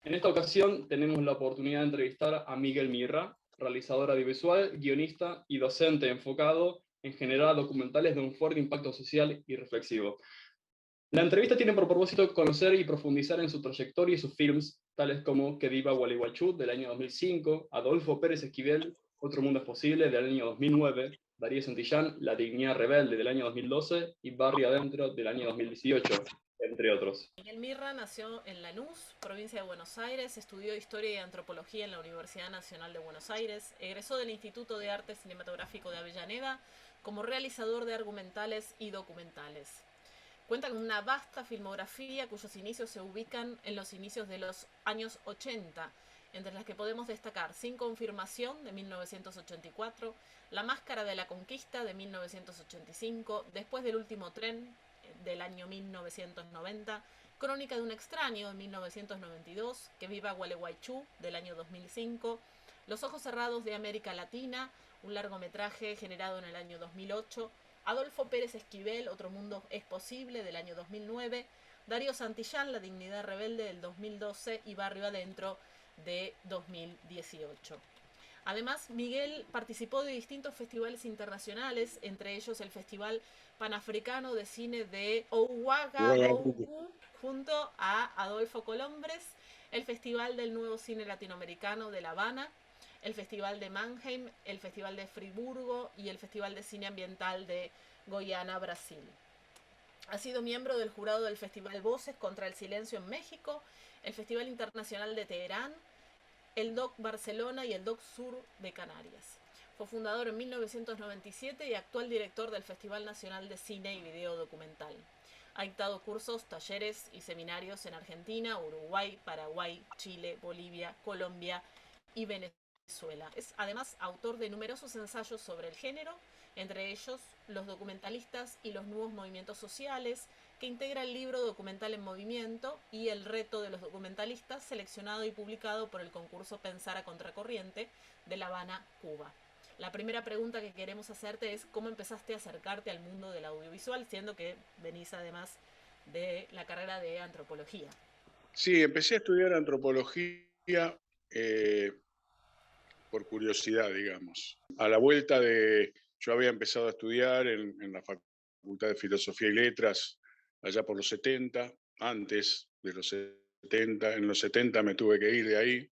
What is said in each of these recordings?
En esta ocasión tenemos la oportunidad de entrevistar a Miguel Mirra, realizador audiovisual, guionista y docente enfocado en generar documentales de un fuerte impacto social y reflexivo. La entrevista tiene por propósito conocer y profundizar en su trayectoria y sus films, tales como Que Viva Gualeguaychú, del año 2005, Adolfo Pérez Esquivel, Otro Mundo es Posible, del año 2009, Darío Santillán, La Dignidad Rebelde, del año 2012, y Barrio Adentro, del año 2018, entre otros. Miguel Mirra nació en Lanús, provincia de Buenos Aires, estudió Historia y Antropología en la Universidad Nacional de Buenos Aires, egresó del Instituto de Arte Cinematográfico de Avellaneda como realizador de argumentales y documentales. Cuenta con una vasta filmografía cuyos inicios se ubican en los inicios de los años 80, entre las que podemos destacar Sin Confirmación de 1984, La Máscara de la Conquista de 1985, Después del Último Tren del año 1990, Crónica de un extraño de 1992, Que viva Gualeguaychú del año 2005, Los ojos cerrados de América Latina, un largometraje generado en el año 2008, Adolfo Pérez Esquivel, Otro Mundo es Posible del año 2009, Darío Santillán, La Dignidad Rebelde del 2012 y Barrio Adentro de 2018. Además, Miguel participó de distintos festivales internacionales, entre ellos el Festival Panafricano de Cine de Ouagadougou, junto a Adolfo Colombres, el Festival del Nuevo Cine Latinoamericano de La Habana, el Festival de Mannheim, el Festival de Friburgo y el Festival de Cine Ambiental de Goiânia, Brasil. Ha sido miembro del jurado del Festival Voces contra el Silencio en México, el Festival Internacional de Teherán, el DOC Barcelona y el DOC Sur de Canarias. Fue fundador en 1997 y actual director del Festival Nacional de Cine y Video Documental. Ha dictado cursos, talleres y seminarios en Argentina, Uruguay, Paraguay, Chile, Bolivia, Colombia y Venezuela. Es además autor de numerosos ensayos sobre el género, entre ellos Los documentalistas y los nuevos movimientos sociales, que integra el libro Documental en Movimiento y El reto de los documentalistas, seleccionado y publicado por el concurso Pensar a Contracorriente de La Habana, Cuba. La primera pregunta que queremos hacerte es cómo empezaste a acercarte al mundo del audiovisual, siendo que venís además de la carrera de antropología. Sí, empecé a estudiar antropología por curiosidad, digamos. A la vuelta yo había empezado a estudiar en la Facultad de Filosofía y Letras allá por los 70, antes de los 70, en los 70 me tuve que ir de ahí.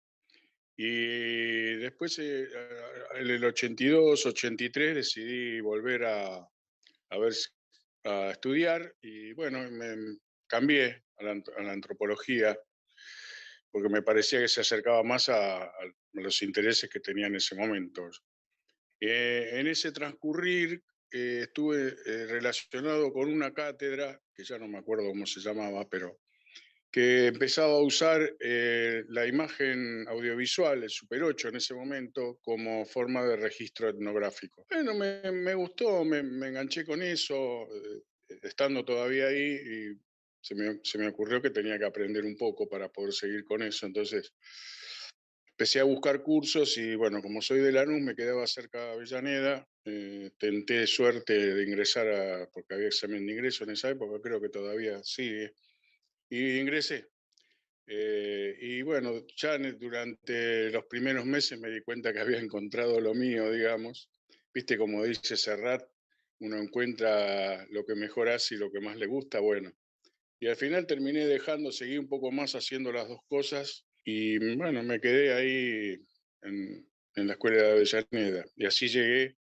Y después, en el 82, 83, decidí volver a estudiar y bueno, me cambié a la antropología porque me parecía que se acercaba más a los intereses que tenía en ese momento. En ese transcurrir estuve relacionado con una cátedra, que ya no me acuerdo cómo se llamaba, pero que empezaba a usar la imagen audiovisual, el Super 8 en ese momento, como forma de registro etnográfico. Bueno, me gustó, me enganché con eso, estando todavía ahí, y se me ocurrió que tenía que aprender un poco para poder seguir con eso. Entonces empecé a buscar cursos y bueno, como soy de Lanús, me quedaba cerca de Avellaneda, tenté suerte de ingresar porque había examen de ingreso en esa época, creo que todavía sigue, y ingresé. Y bueno, ya durante los primeros meses me di cuenta que había encontrado lo mío, digamos. Viste, como dice Serrat, uno encuentra lo que mejor hace y lo que más le gusta, bueno. Y al final terminé dejando, seguí un poco más haciendo las dos cosas y bueno, me quedé ahí en la escuela de Avellaneda. Y así llegué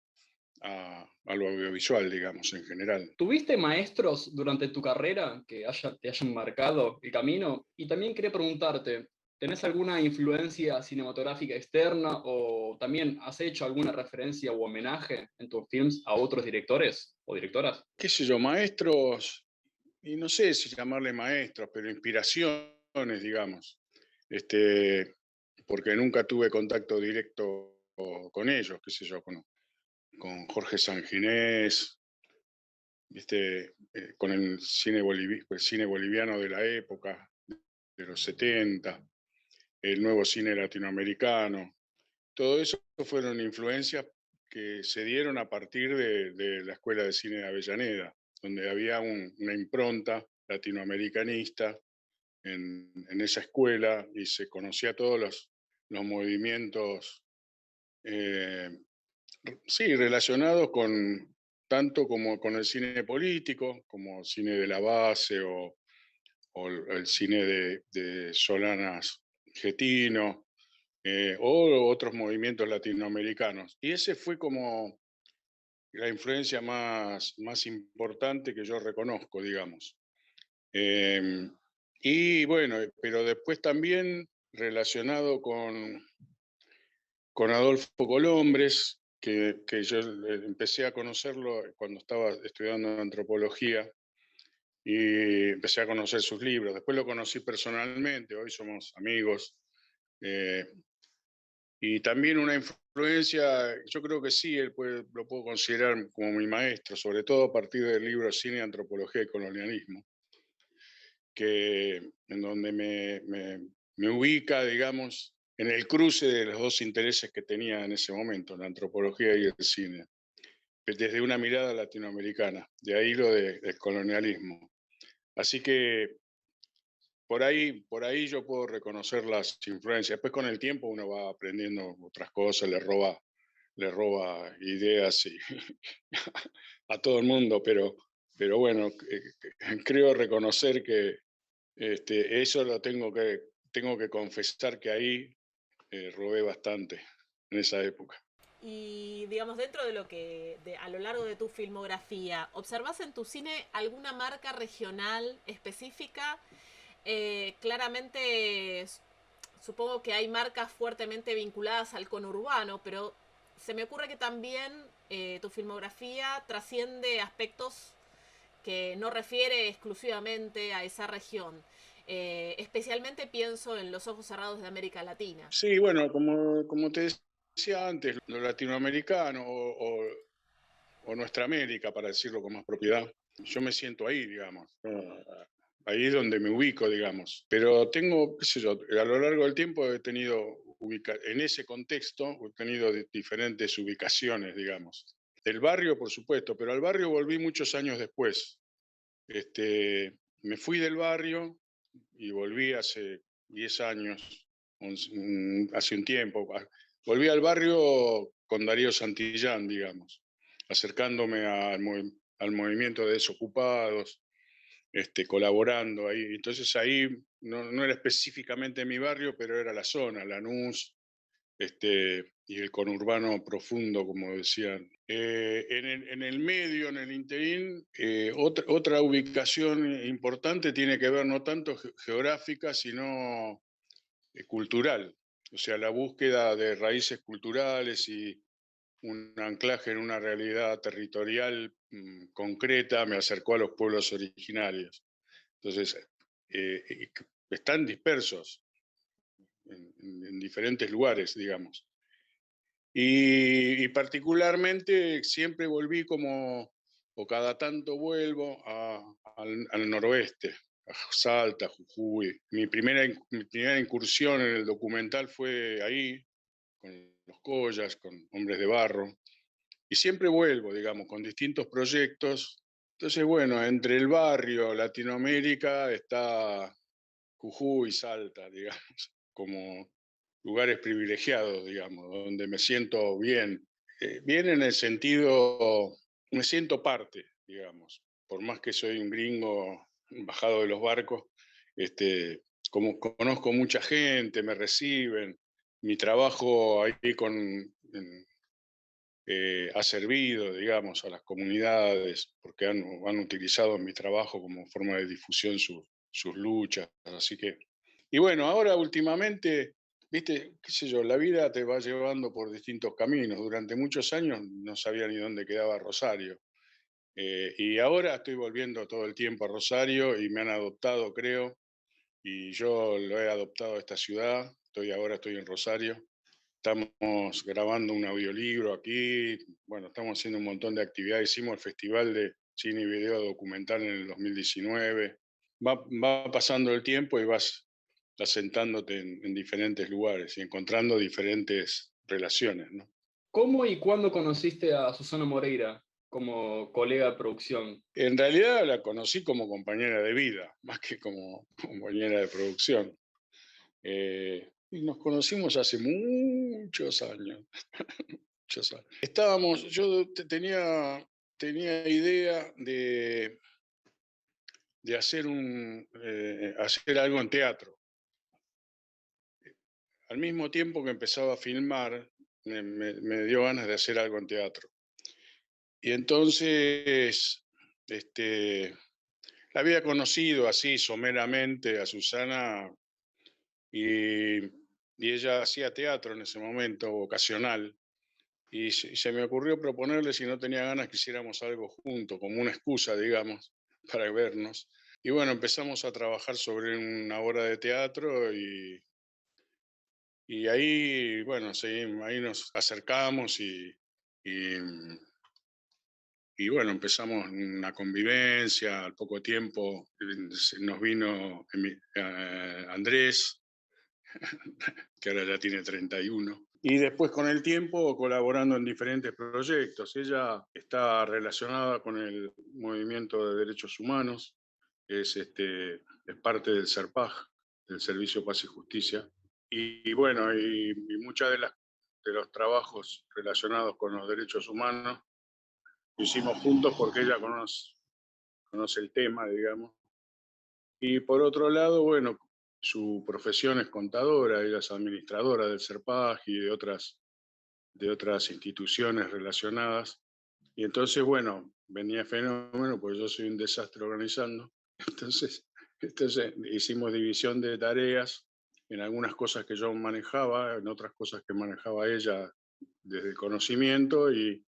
a lo audiovisual, digamos, en general. ¿Tuviste maestros durante tu carrera que te hayan marcado el camino? Y también quería preguntarte, ¿tenés alguna influencia cinematográfica externa o también has hecho alguna referencia o homenaje en tus films a otros directores o directoras? Qué sé yo, maestros, y no sé si llamarle maestros, pero inspiraciones, digamos. Porque nunca tuve contacto directo con ellos, qué sé yo, con Jorge Sanginés, con el cine boliviano de la época, de los 70, el nuevo cine latinoamericano. Todo eso fueron influencias que se dieron a partir de la Escuela de Cine de Avellaneda, donde había una impronta latinoamericanista en esa escuela y se conocía todos los movimientos, sí, relacionados con tanto como con el cine político, como cine de la base o el cine de Solanas Getino, o otros movimientos latinoamericanos. Y ese fue como la influencia más importante que yo reconozco, digamos. Y bueno, pero después también relacionado con Adolfo Colombres, que yo empecé a conocerlo cuando estaba estudiando antropología y empecé a conocer sus libros. Después lo conocí personalmente, hoy somos amigos. Y también una influencia, yo creo que sí, lo puedo considerar como mi maestro, sobre todo a partir del libro Cine, Antropología y Colonialismo, en donde me ubica, digamos, en el cruce de los dos intereses que tenía en ese momento, la antropología y el cine, desde una mirada latinoamericana, de ahí lo del colonialismo. Así que por ahí yo puedo reconocer las influencias. Después con el tiempo uno va aprendiendo otras cosas, le roba ideas a todo el mundo, pero bueno, creo reconocer que eso tengo que confesar que ahí robé bastante en esa época. Y digamos, dentro de lo que a lo largo de tu filmografía, ¿observas en tu cine alguna marca regional específica? Claramente supongo que hay marcas fuertemente vinculadas al conurbano, pero se me ocurre que también tu filmografía trasciende aspectos que no refiere exclusivamente a esa región. Especialmente pienso en Los ojos cerrados de América Latina. Sí, bueno, como te decía antes, lo latinoamericano o nuestra América, para decirlo con más propiedad, yo me siento ahí, digamos. Ahí es donde me ubico, digamos. Pero tengo, qué sé yo, a lo largo del tiempo he tenido, en ese contexto, he tenido diferentes ubicaciones, digamos. Del barrio, por supuesto, pero al barrio volví muchos años después. Me fui del barrio y volví hace 10 años, hace un tiempo. Volví al barrio con Darío Santillán, digamos, acercándome al movimiento de desocupados, colaborando ahí. Entonces ahí no era específicamente mi barrio, pero era la zona, Lanús, y el conurbano profundo, como decían. En el medio, en el interín, otra ubicación importante tiene que ver no tanto geográfica, sino cultural. O sea, la búsqueda de raíces culturales y un anclaje en una realidad territorial concreta me acercó a los pueblos originarios. Entonces, están dispersos en diferentes lugares, digamos. Y particularmente siempre volví o cada tanto vuelvo al noroeste, a Salta, Jujuy. Mi primera incursión en el documental fue ahí, con los Collas, con Hombres de Barro. Y siempre vuelvo, digamos, con distintos proyectos. Entonces, bueno, entre el barrio, Latinoamérica, está Jujuy, Salta, digamos, como lugares privilegiados, digamos, donde me siento bien. Bien en el sentido, me siento parte, digamos, por más que soy un gringo bajado de los barcos, como conozco mucha gente, me reciben, mi trabajo ahí ha servido, digamos, a las comunidades, porque han utilizado mi trabajo como forma de difusión sus luchas, así que... Y bueno, ahora últimamente, viste, qué sé yo, la vida te va llevando por distintos caminos. Durante muchos años no sabía ni dónde quedaba Rosario. Y ahora estoy volviendo todo el tiempo a Rosario y me han adoptado, creo, y yo lo he adoptado a esta ciudad. Ahora estoy en Rosario. Estamos grabando un audiolibro aquí, bueno, estamos haciendo un montón de actividades. Hicimos el Festival de Cine y Video Documental en el 2019. Va pasando el tiempo y vas asentándote en diferentes lugares y encontrando diferentes relaciones, ¿no? ¿Cómo y cuándo conociste a Susana Moreira? como colega de producción? En realidad la conocí como compañera de vida, más que como compañera de producción. Y nos conocimos hace muchos años. Muchos años. Yo tenía idea de hacer algo en teatro. Al mismo tiempo que empezaba a filmar, me dio ganas de hacer algo en teatro. Y entonces, la había conocido así someramente a Susana y ella hacía teatro en ese momento, ocasional. Y se me ocurrió proponerle si no tenía ganas que hiciéramos algo juntos, como una excusa, digamos, para vernos. Y bueno, empezamos a trabajar sobre una obra de teatro y ahí, bueno, ahí nos acercamos y, bueno, empezamos una convivencia. Al poco tiempo nos vino Andrés, que ahora ya tiene 31. Y después con el tiempo colaborando en diferentes proyectos. Ella está relacionada con el movimiento de derechos humanos, es parte del SERPAJ, del Servicio Paz y Justicia. Y bueno, y muchas de los trabajos relacionados con los derechos humanos lo hicimos juntos porque ella conoce el tema, digamos. Y por otro lado, bueno, su profesión es contadora, ella es administradora del SERPAJ y de otras instituciones relacionadas. Y entonces, bueno, venía fenómeno, pues yo soy un desastre organizando. Entonces hicimos división de tareas en algunas cosas que yo manejaba, en otras cosas que manejaba ella desde el conocimiento y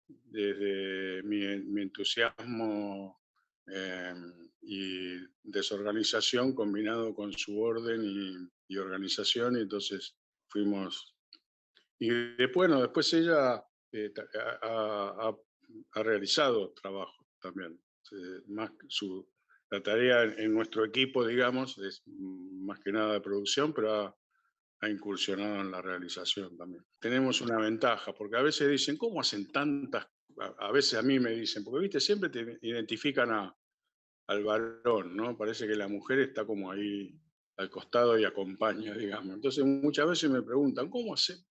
desde mi entusiasmo y desorganización combinado con su orden y organización. Y entonces fuimos. Y después, bueno, después ella ha realizado trabajo también. La tarea en nuestro equipo, digamos, es más que nada de producción, pero ha incursionado en la realización también. Tenemos una ventaja, porque a veces dicen, ¿cómo hacen tantas? A veces a mí me dicen, porque viste, siempre te identifican al varón, ¿no? Parece que la mujer está como ahí al costado y acompaña, digamos. Entonces muchas veces me preguntan, ¿cómo haces,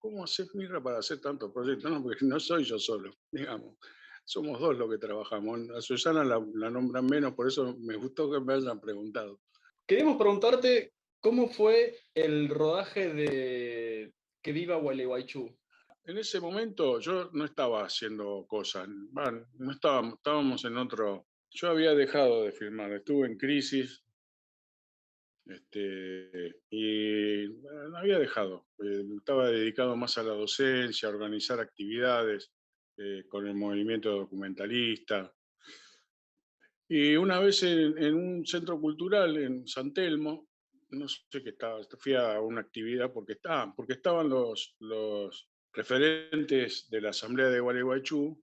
Mirra, para hacer tantos proyectos? No, porque no soy yo solo, digamos. Somos dos los que trabajamos. A Susana la nombran menos, por eso me gustó que me hayan preguntado. Queríamos preguntarte cómo fue el rodaje de Que viva Gualeguaychú. En ese momento yo no estaba haciendo cosas, bueno, no estábamos en otro. Yo había dejado de filmar, estuve en crisis, y bueno, había dejado. Estaba dedicado más a la docencia, a organizar actividades con el movimiento documentalista. Y una vez en un centro cultural en San Telmo, no sé qué estaba, fui a una actividad porque estaban los referentes de la Asamblea de Gualeguaychú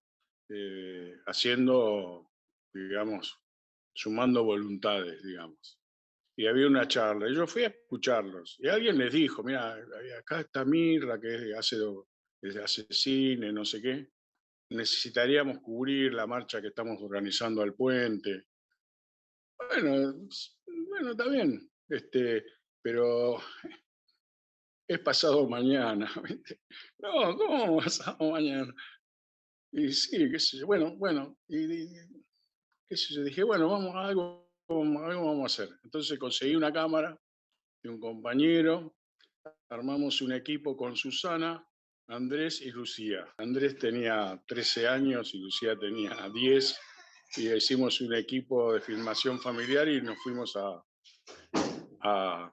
haciendo, digamos, sumando voluntades, digamos. Y había una charla, y yo fui a escucharlos. Y alguien les dijo, mira, acá está Mirra, que hace cine, no sé qué. Necesitaríamos cubrir la marcha que estamos organizando al puente. Bueno, está bien, pero es pasado mañana. ¿Viste? No, ¿cómo pasado mañana? Y sí, qué sé yo, bueno, y qué sé yo, dije, bueno, algo vamos a hacer. Entonces conseguí una cámara de un compañero, armamos un equipo con Susana, Andrés y Lucía. Andrés tenía 13 años y Lucía tenía 10, y hicimos un equipo de filmación familiar y nos fuimos a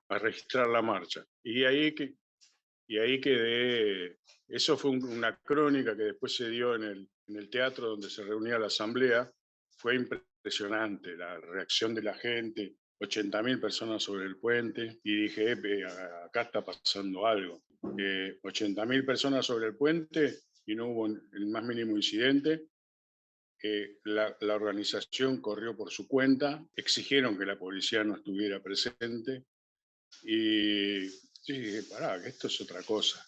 registrar la marcha. Y ahí quedé. Eso fue una crónica que después se dio en el teatro donde se reunía la asamblea. Fue impresionante la reacción de la gente, 80.000 personas sobre el puente, y dije, acá está pasando algo. 80.000 personas sobre el puente y no hubo el más mínimo incidente. La organización corrió por su cuenta, exigieron que la policía no estuviera presente y yo dije, pará, que esto es otra cosa.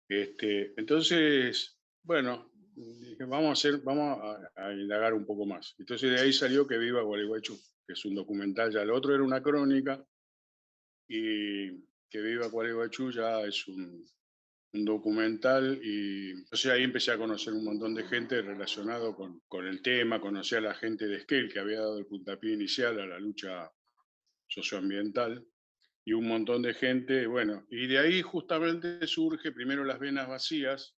Entonces, bueno, dije, vamos a indagar un poco más. Entonces de ahí salió Que Viva Gualeguaychú, que es un documental ya. Lo otro era una crónica, y Que Viva Gualeguaychú ya es un documental, y entonces ahí empecé a conocer un montón de gente relacionado con el tema. Conocí a la gente de Esquel, que había dado el puntapié inicial a la lucha socioambiental, y un montón de gente, bueno, y de ahí justamente surge primero Las Venas Vacías,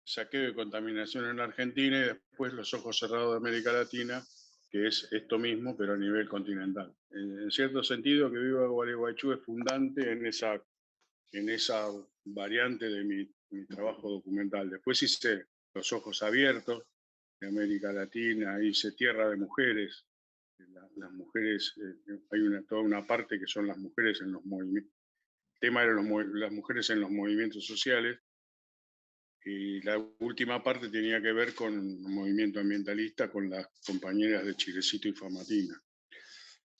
saqueo de contaminación en la Argentina, y después Los Ojos Cerrados de América Latina, que es esto mismo, pero a nivel continental. En cierto sentido, Que Viva Gualeguaychú es fundante en esa variante de mi trabajo documental. Después hice Los Ojos Abiertos de América Latina, hice Tierra de Mujeres. Las mujeres, hay toda una parte que son las mujeres en los movimientos. El tema era las mujeres en los movimientos sociales. Y la última parte tenía que ver con el movimiento ambientalista, con las compañeras de Chilecito y Famatina.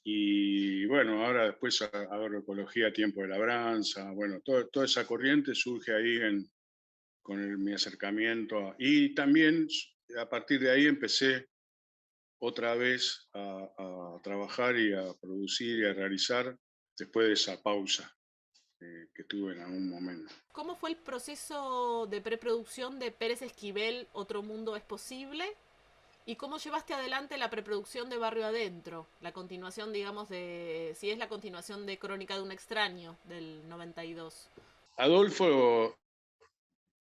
Y bueno, ahora después Agroecología, Tiempo de Labranza, bueno, toda esa corriente surge ahí con mi acercamiento. Y también a partir de ahí empecé otra vez a trabajar y a producir y a realizar, después de esa pausa que tuve en algún momento. ¿Cómo fue el proceso de preproducción de Pérez Esquivel, Otro Mundo es Posible? ¿Y cómo llevaste adelante la preproducción de Barrio Adentro? La continuación, digamos, si es la continuación de Crónica de un Extraño, del 92. Adolfo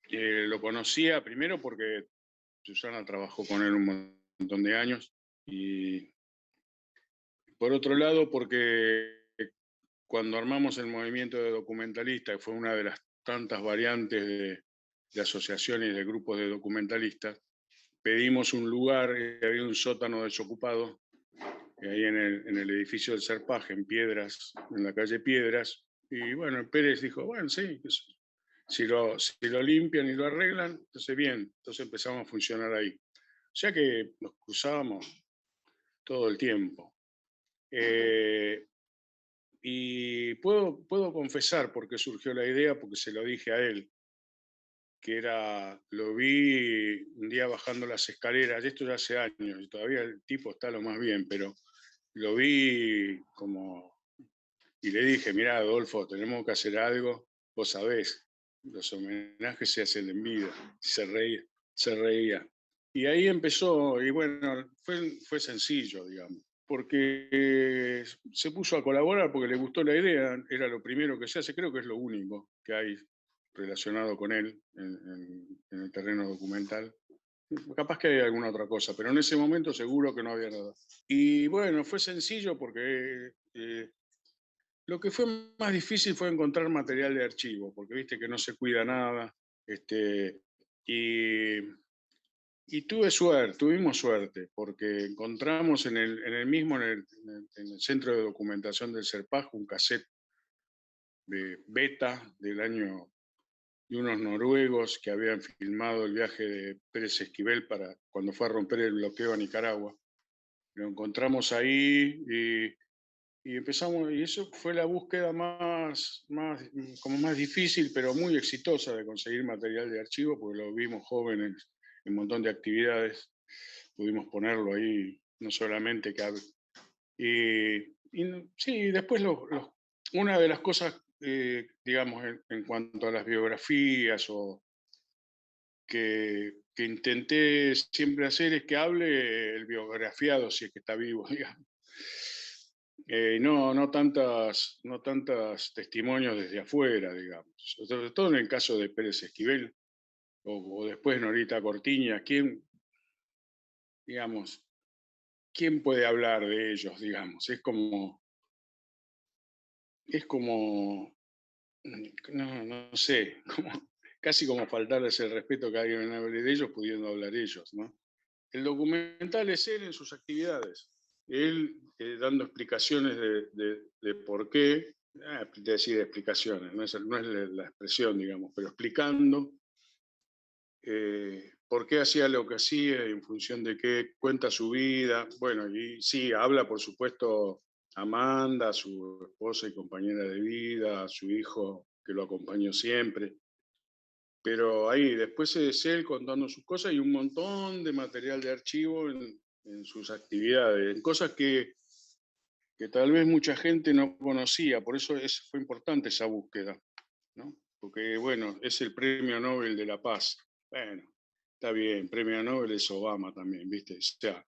lo conocía primero porque Susana trabajó con él un montón de años, y por otro lado porque cuando armamos el movimiento de documentalistas, que fue una de las tantas variantes de asociaciones y de grupos de documentalistas, pedimos un lugar, había un sótano desocupado, ahí en el edificio del Serpaje, en Piedras, en la calle Piedras, y bueno, Pérez dijo, bueno, sí, si lo limpian y lo arreglan, entonces bien, entonces empezamos a funcionar ahí. O sea que nos cruzábamos todo el tiempo. Y puedo confesar por qué surgió la idea, porque se lo dije a él, que lo vi un día bajando las escaleras, y esto ya hace años, y todavía el tipo está lo más bien, pero lo vi y le dije, mirá, Adolfo, tenemos que hacer algo, vos sabés, los homenajes se hacen en vida. Se reía. Y ahí empezó, y bueno, fue sencillo, digamos, porque se puso a colaborar porque le gustó la idea, era lo primero que se hace, creo que es lo único que hay relacionado con él en el terreno documental. Capaz que hay alguna otra cosa, pero en ese momento seguro que no había nada. Y bueno, fue sencillo porque lo que fue más difícil fue encontrar material de archivo, porque viste que no se cuida nada. Y, y tuvimos suerte, porque encontramos en el Centro de Documentación del Serpaj un cassette de Beta del año de unos noruegos que habían filmado el viaje de Pérez Esquivel para cuando fue a romper el bloqueo a Nicaragua. Lo encontramos ahí y empezamos, y eso fue la búsqueda como más difícil, pero muy exitosa de conseguir material de archivo, porque lo vimos jóvenes en un montón de actividades, pudimos ponerlo ahí, no solamente que... sí, después una de las cosas, digamos, en cuanto a las biografías que intenté siempre hacer es que hable el biografiado, si es que está vivo, digamos. No tantas testimonios desde afuera, digamos. Sobre todo en el caso de Pérez Esquivel o después Norita Cortiña, digamos, ¿quién puede hablar de ellos, digamos? No sé, casi como faltarles el respeto que alguien hable de ellos pudiendo hablar ellos, ¿no? El documental es él en sus actividades, él dando explicaciones de por qué, decir explicaciones, no es la expresión, digamos, pero explicando por qué hacía lo que hacía, en función de qué, cuenta su vida. Bueno, y sí, habla por supuesto Amanda, su esposa y compañera de vida, a su hijo que lo acompañó siempre, pero ahí después es él contando sus cosas y un montón de material de archivo en sus actividades, en cosas que tal vez mucha gente no conocía, por eso fue importante esa búsqueda, ¿no? Porque, bueno, es el Premio Nobel de la Paz. Bueno, está bien, Premio Nobel es Obama también, ¿viste? O sea,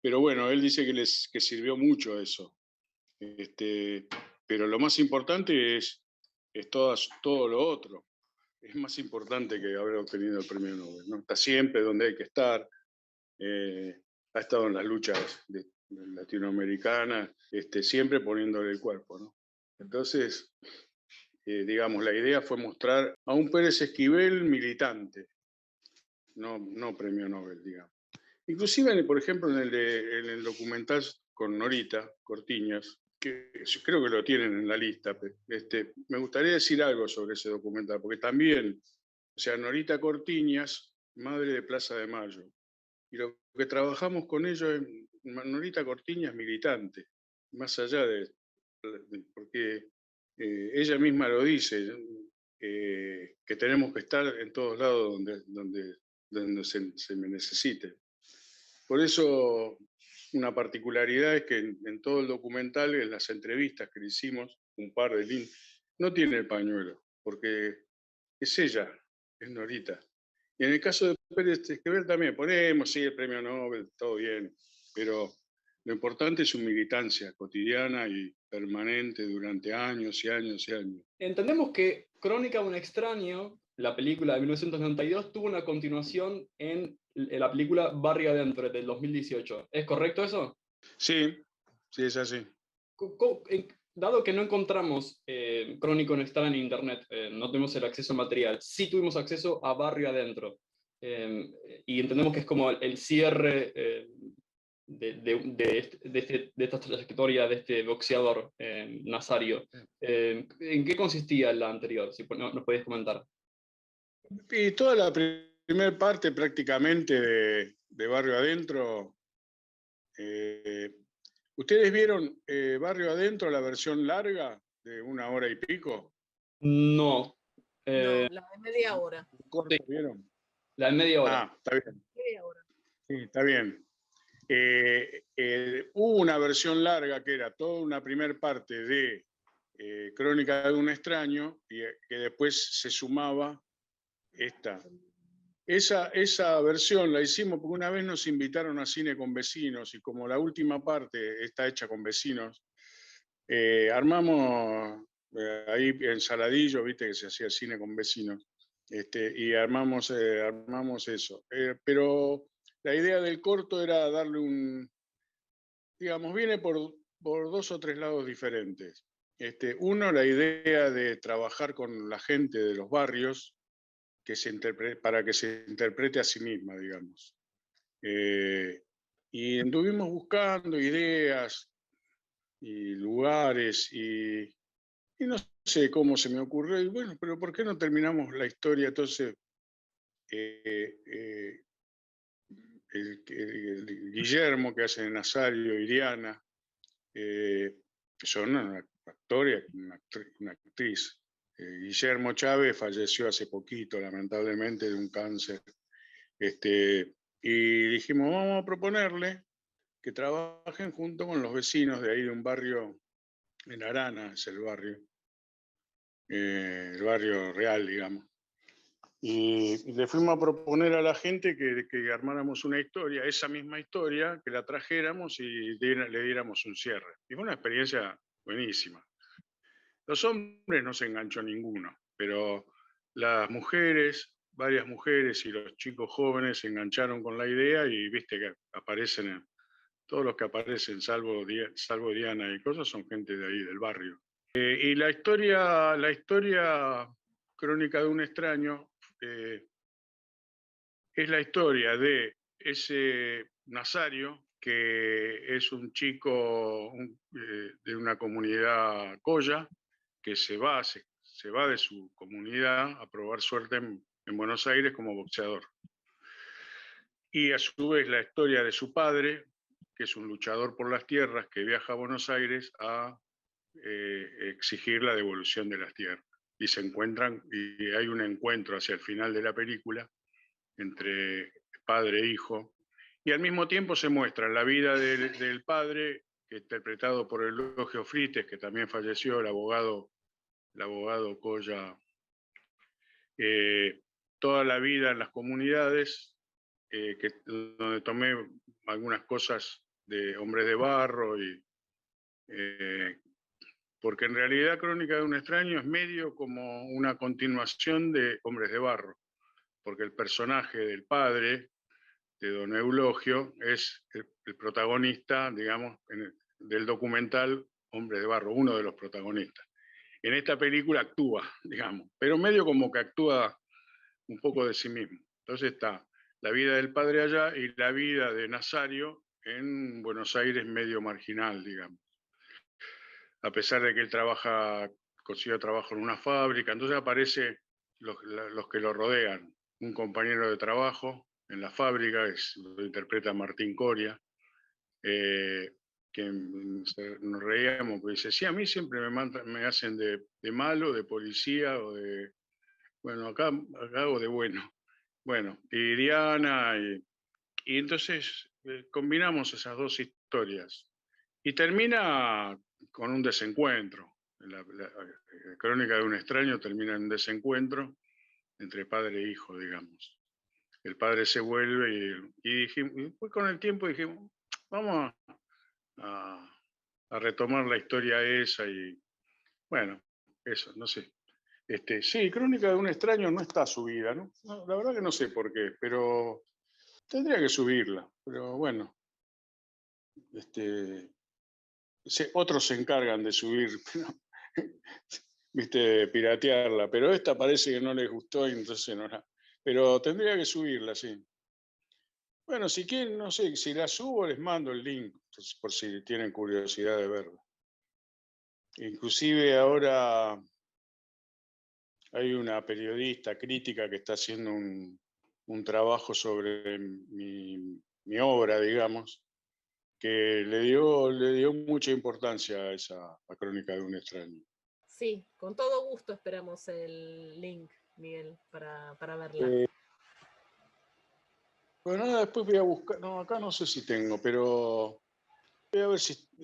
pero bueno, él dice que sirvió mucho eso. Pero lo más importante es todo lo otro. Es más importante que haber obtenido el Premio Nobel, ¿no? Está siempre donde hay que estar. Ha estado en las luchas latinoamericanas, siempre poniéndole el cuerpo, ¿no? Entonces, digamos, la idea fue mostrar a un Pérez Esquivel militante, no premio Nobel, digamos. Inclusive, por ejemplo, en el documental con Norita Cortiñas, que creo que lo tienen en la lista, me gustaría decir algo sobre ese documental, porque también, o sea, Norita Cortiñas, madre de Plaza de Mayo, y lo que trabajamos con ellos es Norita Cortiñas militante, más allá porque ella misma lo dice, que tenemos que estar en todos lados donde se me necesite. Por eso, una particularidad es que en todo el documental, en las entrevistas que le hicimos, un par de links, no tiene el pañuelo, porque es ella, es Norita. Y en el caso de Pérez Esquivel también ponemos, sí, el premio Nobel, todo bien, pero lo importante es su militancia cotidiana y permanente durante años y años y años. Entendemos que Crónica de un extraño, la película de 1992, tuvo una continuación en la película Barrio Adentro del 2018. ¿Es correcto eso? Sí, sí, es así. Dado que no encontramos Crónica de un extraño en internet, no tuvimos el acceso al material, sí tuvimos acceso a Barrio Adentro. Y entendemos que es como el cierre de esta trayectoria de este boxeador Nazario. ¿En qué consistía la anterior? Si nos podéis comentar. Y toda la primera parte prácticamente de Barrio Adentro. ¿Ustedes vieron Barrio Adentro, la versión larga de 1 hora y pico? No. No, la de media hora. ¿Corto Sí, vieron? la de media hora. Ah, está bien. Media hora. Sí, está bien. Hubo una versión larga que era toda una primera parte de Crónica de un extraño y que después se sumaba esta. Esa versión la hicimos porque una vez nos invitaron a Cine con Vecinos y como la última parte está hecha con vecinos, armamos ahí en Saladillo, viste que se hacía cine con vecinos, y armamos eso. Pero la idea del corto era darle digamos, viene por 2 o 3 lados diferentes. Uno, la idea de trabajar con la gente de los barrios para que se interprete a sí misma, digamos. Y anduvimos buscando ideas y lugares y no sé cómo se me ocurrió, y bueno, pero ¿por qué no terminamos la historia entonces? El Guillermo, que hace Nazario, Iriana, son una actora y una actriz. Guillermo Chávez falleció hace poquito, lamentablemente, de un cáncer. Y dijimos, vamos a proponerle que trabajen junto con los vecinos de ahí de un barrio, en Arana es el barrio real, digamos. Y le fuimos a proponer a la gente que armáramos una historia, esa misma historia, que la trajéramos y le diéramos un cierre. Y fue una experiencia buenísima. Los hombres no se enganchó ninguno, pero las mujeres, varias mujeres y los chicos jóvenes se engancharon con la idea y viste que aparecen, todos los que aparecen, salvo Diana y cosas, son gente de ahí, del barrio. Y la historia Crónica de un extraño es la historia de ese Nazario, que es un chico de una comunidad colla, que se va de su comunidad a probar suerte en Buenos Aires como boxeador. Y a su vez la historia de su padre, que es un luchador por las tierras, que viaja a Buenos Aires a exigir la devolución de las tierras. y se encuentran, y hay un encuentro hacia el final de la película entre padre e hijo, y al mismo tiempo se muestra la vida del padre, interpretado por Eulogio Frites, que también falleció, el abogado Colla, toda la vida en las comunidades, donde tomé algunas cosas de Hombres de Barro, porque en realidad Crónica de un extraño es medio como una continuación de Hombres de Barro, porque el personaje del padre de don Eulogio es el protagonista, digamos, del documental Hombres de Barro, uno de los protagonistas. En esta película actúa, digamos, pero medio como que actúa un poco de sí mismo. Entonces está la vida del padre allá y la vida de Nazario en Buenos Aires medio marginal, digamos. A pesar de que él consiguió trabajo en una fábrica, entonces aparecen los que lo rodean. Un compañero de trabajo en la fábrica, lo interpreta Martín Coria, que nos reíamos, porque dice, sí, a mí siempre me hacen de malo, de policía, o de, bueno, acá hago de bueno. Bueno, y Diana, y entonces combinamos esas dos historias. Y termina con un desencuentro. La Crónica de un extraño termina en un desencuentro entre padre e hijo, digamos. El padre se vuelve y después con el tiempo dijimos, vamos a retomar la historia esa y bueno, eso, no sé. Sí, Crónica de un extraño no está subida, ¿no? No, la verdad que no sé por qué, pero tendría que subirla. Pero bueno, otros se encargan de subir, viste, piratearla, pero esta parece que no les gustó y entonces no la... Pero tendría que subirla, sí. Bueno, si quieren, no sé, si la subo les mando el link, por si tienen curiosidad de verla. Inclusive ahora hay una periodista crítica que está haciendo un trabajo sobre mi obra, digamos, que le dio mucha importancia a esa Crónica de un extraño. Sí, con todo gusto esperamos el link, Miguel, para verla. Bueno, después voy a buscar, no, acá no sé si tengo, pero voy a ver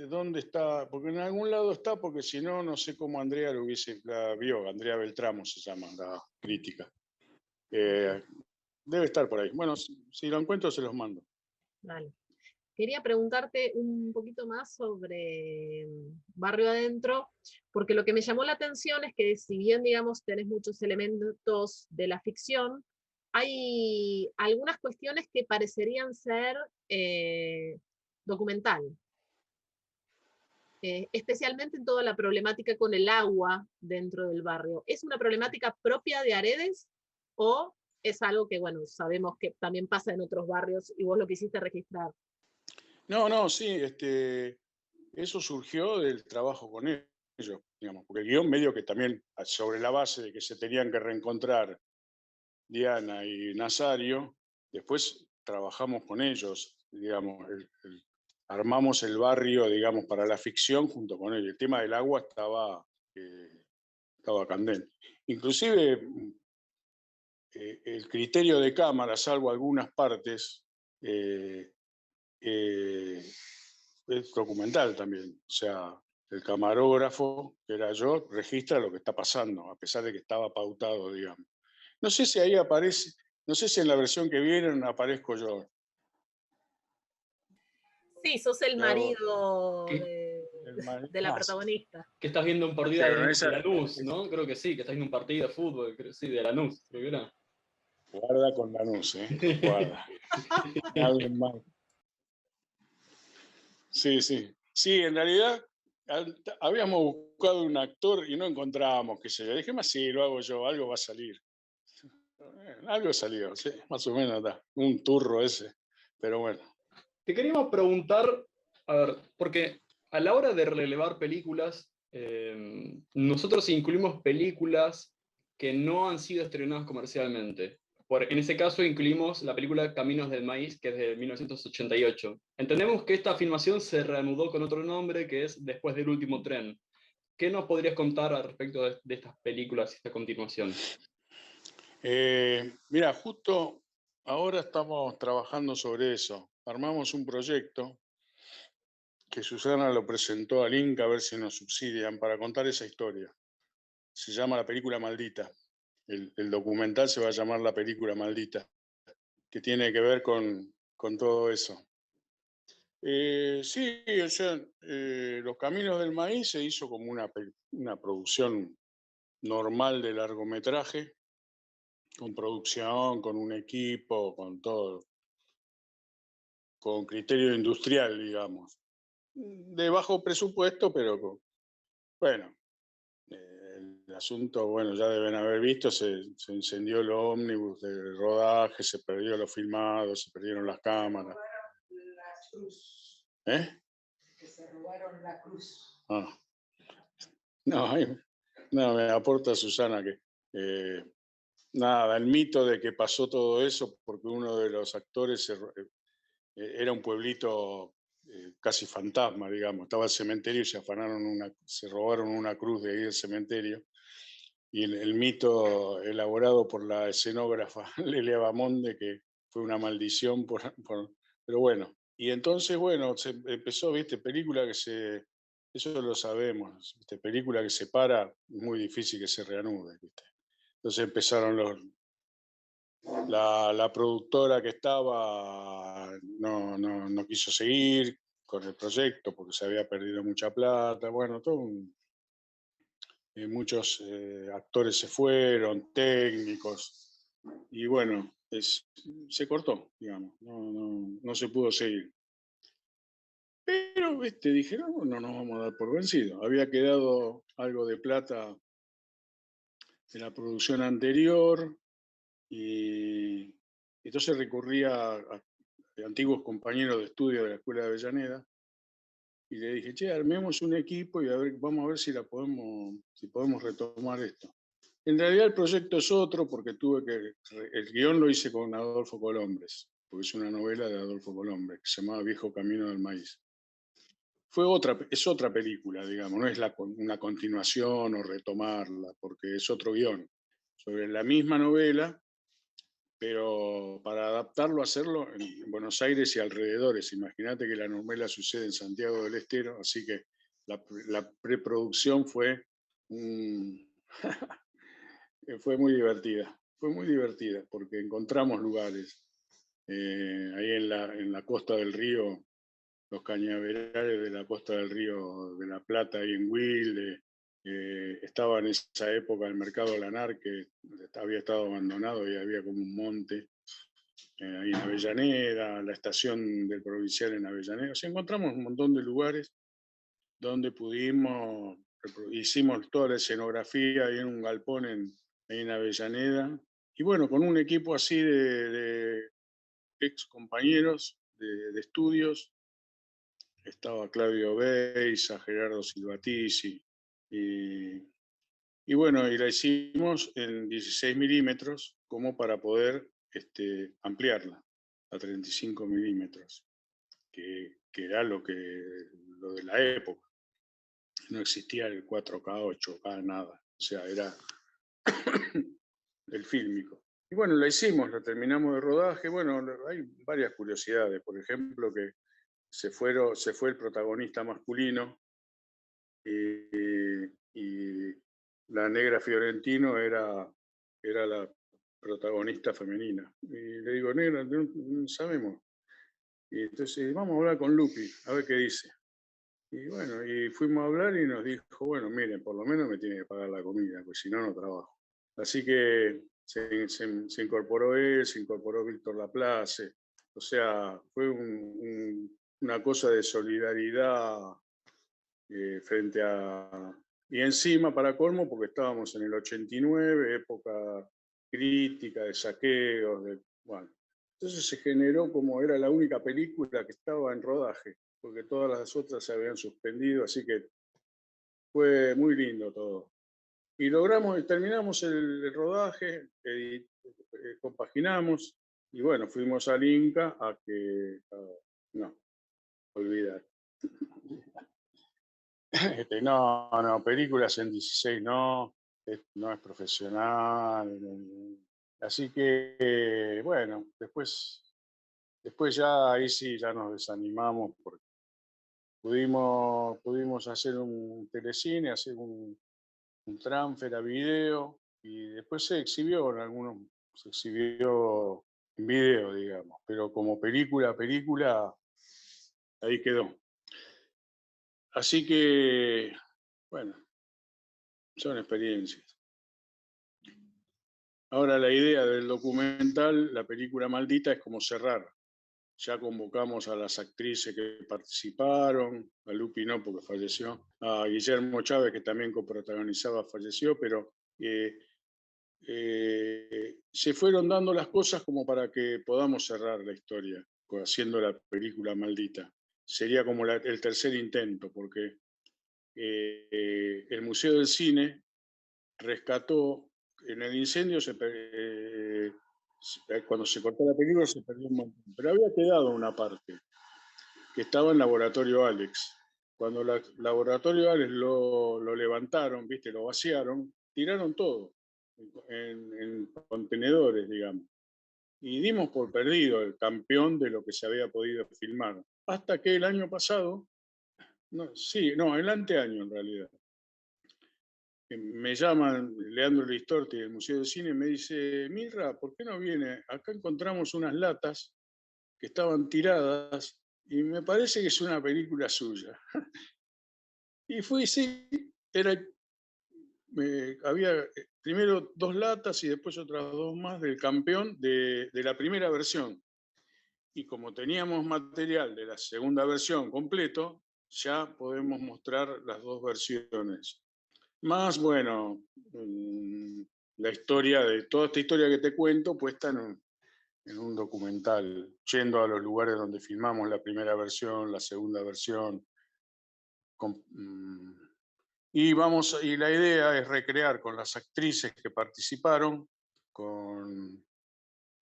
dónde está, porque en algún lado está, porque si no, no sé cómo Andrea la vio, Andrea Beltramo se llama, la crítica. Debe estar por ahí. Bueno, si lo encuentro se los mando. Vale. Quería preguntarte un poquito más sobre Barrio Adentro, porque lo que me llamó la atención es que si bien, digamos, tenés muchos elementos de la ficción, hay algunas cuestiones que parecerían ser documental, especialmente en toda la problemática con el agua dentro del barrio. ¿Es una problemática propia de Aredes o es algo que, bueno, sabemos que también pasa en otros barrios y vos lo quisiste registrar? No, sí, eso surgió del trabajo con ellos, digamos, porque el guión medio que también, sobre la base de que se tenían que reencontrar Diana y Nazario, después trabajamos con ellos, digamos, armamos el barrio, digamos, para la ficción junto con ellos. El tema del agua estaba candente. Inclusive el criterio de cámara, salvo algunas partes, es documental también. O sea, el camarógrafo, que era yo, registra lo que está pasando, a pesar de que estaba pautado, digamos. No sé si ahí aparece, no sé si en la versión que vieron aparezco yo. Sí, sos el marido de la Ah, protagonista. Que estás viendo un partido claro, de Lanús, ¿no? Creo que sí, que estás viendo un partido de fútbol, sí, de Lanús, creo que era. Guarda con Lanús, guarda. Hablen mal. Sí, sí. Sí, en realidad habíamos buscado un actor y no encontrábamos, qué sé yo. Dije, más sí, lo hago yo, algo va a salir. Algo salió, sí, más o menos está. Un turro ese, pero bueno. Te queríamos preguntar, a ver, porque a la hora de relevar películas, nosotros incluimos películas que no han sido estrenadas comercialmente. En ese caso incluimos la película Caminos del Maíz, que es de 1988. Entendemos que esta filmación se reanudó con otro nombre, que es Después del último tren. ¿Qué nos podrías contar al respecto de estas películas y esta continuación? Mira, justo ahora estamos trabajando sobre eso. Armamos un proyecto que Susana lo presentó al Inca a ver si nos subsidian para contar esa historia. Se llama La película maldita. El documental se va a llamar La película maldita, que tiene que ver con todo eso. Sí, o sea, Los Caminos del Maíz se hizo como una producción normal de largometraje, con producción, con un equipo, con todo, con criterio industrial, digamos. De bajo presupuesto, pero bueno, el asunto, bueno, ya deben haber visto, se incendió el ómnibus de rodaje, se perdió lo filmado, se perdieron las cámaras. La cruz. ¿Eh? Que se robaron la cruz. Ah. No, no, me aporta Susana que nada, el mito de que pasó todo eso porque uno de los actores era un pueblito casi fantasma, digamos. Estaba el cementerio y se robaron una cruz de ahí del cementerio. Y el mito elaborado por la escenógrafa Lelia Bamonde, que fue una maldición, pero bueno. Y entonces, bueno, se empezó, viste, película que eso lo sabemos, viste, película que se para, es muy difícil que se reanude, viste. Entonces empezaron la productora que estaba no quiso seguir con el proyecto porque se había perdido mucha plata, bueno, muchos actores se fueron, técnicos, y bueno, se cortó, digamos, no se pudo seguir. Pero dijeron, no nos vamos a dar por vencidos. Había quedado algo de plata en la producción anterior y entonces recurría a antiguos compañeros de estudio de la Escuela de Avellaneda y le dije, che, armemos un equipo y vamos a ver si podemos retomar esto. En realidad el proyecto es otro porque el guión lo hice con Adolfo Colombres, porque es una novela de Adolfo Colombres que se llama Viejo Camino del Maíz. Es otra película, digamos, no es una continuación o retomarla, porque es otro guión sobre la misma novela, pero para adaptarlo, hacerlo en Buenos Aires y alrededores. Imagínate que la novela sucede en Santiago del Estero, así que la preproducción fue fue muy divertida, porque encontramos lugares ahí en la costa del río, los cañaverales de la costa del río de la Plata, ahí en Wilde. Estaba en esa época el mercado Lanar, que había estado abandonado y había como un monte ahí en Avellaneda, la estación del Provincial en Avellaneda. O sea, encontramos un montón de lugares donde hicimos toda la escenografía ahí en un galpón ahí en Avellaneda. Y bueno, con un equipo así de ex compañeros de estudios, estaba Claudio Beisa, Gerardo Silvatisi, y bueno, y la hicimos en 16 milímetros como para poder ampliarla a 35 milímetros, que era lo de la época. No existía el 4K, 8K, nada. O sea, era el fílmico. Y bueno, la hicimos, la terminamos de rodaje. Bueno, hay varias curiosidades. Por ejemplo, que se fue el protagonista masculino y la negra Fiorentino era la protagonista femenina. Y le digo, negra, no sabemos. Y entonces, vamos a hablar con Lupi, a ver qué dice. Y bueno, y fuimos a hablar y nos dijo, bueno, miren, por lo menos me tiene que pagar la comida, pues si no, no trabajo. Así que se incorporó él, se incorporó Víctor Laplace. O sea, fue una cosa de solidaridad frente a... Y encima, para colmo, porque estábamos en el 89, época crítica de saqueos, bueno. Entonces se generó como era la única película que estaba en rodaje, porque todas las otras se habían suspendido, así que fue muy lindo todo. Y terminamos el rodaje, compaginamos, y bueno, fuimos al Inca no, olvidar. No, películas en 16 no, no es profesional. Así que, bueno, después ya ahí sí ya nos desanimamos porque pudimos hacer un telecine, hacer un transfer a video y después se exhibió se exhibió en video, digamos, pero como película, ahí quedó. Así que, bueno, son experiencias. Ahora la idea del documental, la película Maldita, es como cerrar. Ya convocamos a las actrices que participaron, a Lupi no porque falleció, a Guillermo Chávez que también coprotagonizaba, falleció, pero se fueron dando las cosas como para que podamos cerrar la historia haciendo la película Maldita. Sería como el tercer intento, porque el Museo del Cine rescató, en el incendio, cuando se cortó la película se perdió un montón, pero había quedado una parte que estaba en Laboratorio Alex. Cuando el Laboratorio Alex lo levantaron, ¿viste? Lo vaciaron, tiraron todo en contenedores, digamos. Y dimos por perdido el campeón de lo que se había podido filmar. Hasta que el año pasado, el anteaño en realidad, me llaman Leandro Listorti del Museo de Cine y me dice, Mirra, ¿por qué no viene? Acá encontramos unas latas que estaban tiradas y me parece que es una película suya. Y fui, sí, había primero 2 latas y después otras 2 más del campeón de la primera versión. Y como teníamos material de la segunda versión completo, ya podemos mostrar las 2 versiones. Más, bueno, la historia de toda esta historia que te cuento, puesta en un documental, yendo a los lugares donde filmamos la primera versión, la segunda versión. Y la idea es recrear con las actrices que participaron, con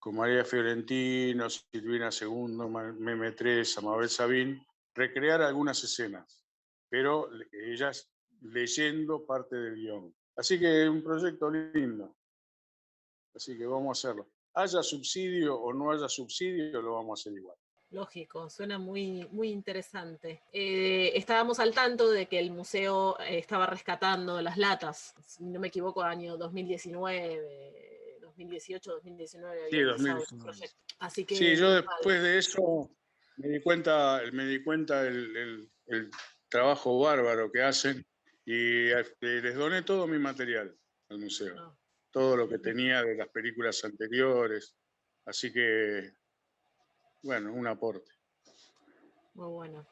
María Fiorentino, Silvina Segundo, Meme Tres, Amabel Sabín, recrear algunas escenas, pero ellas leyendo parte del guión. Así que es un proyecto lindo. Así que vamos a hacerlo. Haya subsidio o no haya subsidio, lo vamos a hacer igual. Lógico, suena muy, muy interesante. Estábamos al tanto de que el museo estaba rescatando las latas, si no me equivoco, año 2019, 2018, 2019 había Sí, empezado el 2019. proyecto. Así que, Sí, yo después de eso me di cuenta el trabajo bárbaro que hacen y les doné todo mi material al museo. no. Todo lo que tenía de las películas anteriores. Así que, bueno, un aporte. Muy bueno.